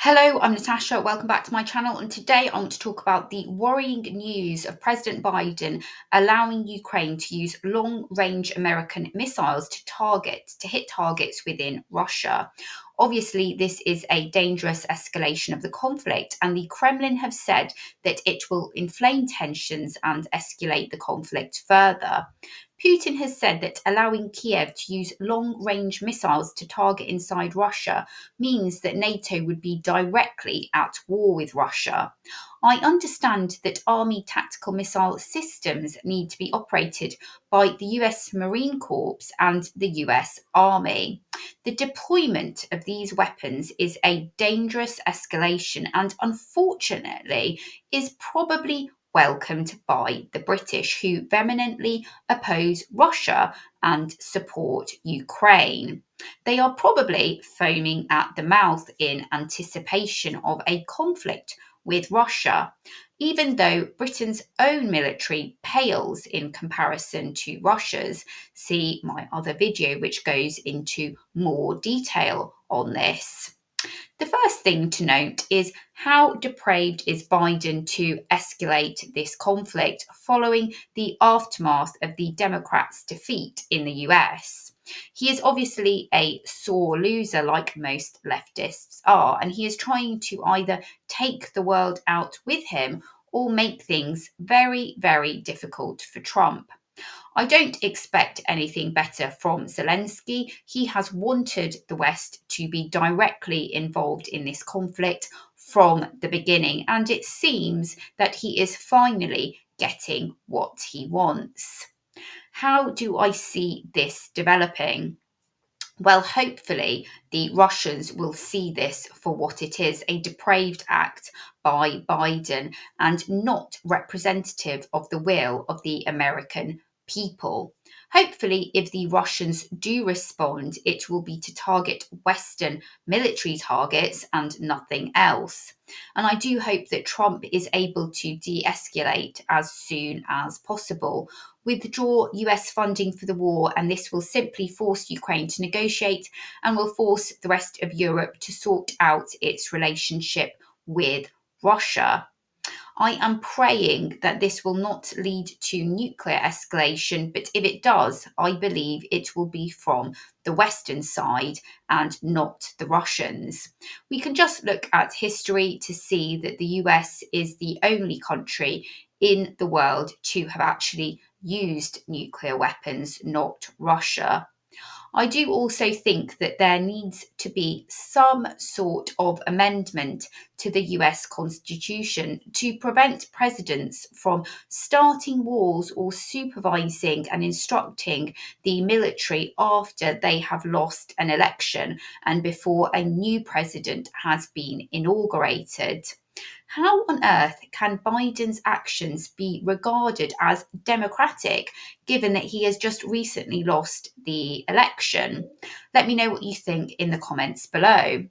Hello, I'm Natasha. Welcome back to my channel. And today I want to talk about the worrying news of President Biden allowing Ukraine to use long range American missiles to hit targets within Russia. Obviously, this is a dangerous escalation of the conflict, and the Kremlin have said that it will inflame tensions and escalate the conflict further. Putin has said that allowing Kiev to use long range missiles to target inside Russia means that NATO would be directly at war with Russia. I understand that Army tactical missile systems need to be operated by the US Marine Corps and the US Army. The deployment of these weapons is a dangerous escalation and, unfortunately, is probably welcomed by the British, who vehemently oppose Russia and support Ukraine. They are probably foaming at the mouth in anticipation of a conflict with Russia, even though Britain's own military pales in comparison to Russia's. See my other video, which goes into more detail on this. The first thing to note is how depraved is Biden to escalate this conflict following the aftermath of the Democrats' defeat in the US. He is obviously a sore loser, like most leftists are, and he is trying to either take the world out with him or make things very, very difficult for Trump. I don't expect anything better from Zelensky. He has wanted the West to be directly involved in this conflict from the beginning, and it seems that he is finally getting what he wants. How do I see this developing? Well, hopefully, the Russians will see this for what it is, a depraved act by Biden and not representative of the will of the American people. Hopefully, if the Russians do respond, it will be to target Western military targets and nothing else. And I do hope that Trump is able to de escalate as soon as possible, withdraw US funding for the war, and this will simply force Ukraine to negotiate and will force the rest of Europe to sort out its relationship with Russia. I am praying that this will not lead to nuclear escalation, but if it does, I believe it will be from the Western side and not the Russians. We can just look at history to see that the US is the only country in the world to have actually used nuclear weapons, not Russia. I do also think that there needs to be some sort of amendment to the US Constitution to prevent presidents from starting wars or supervising and instructing the military after they have lost an election and before a new president has been inaugurated. How on earth can Biden's actions be regarded as democratic given that he has just recently lost the election? Let me know what you think in the comments below.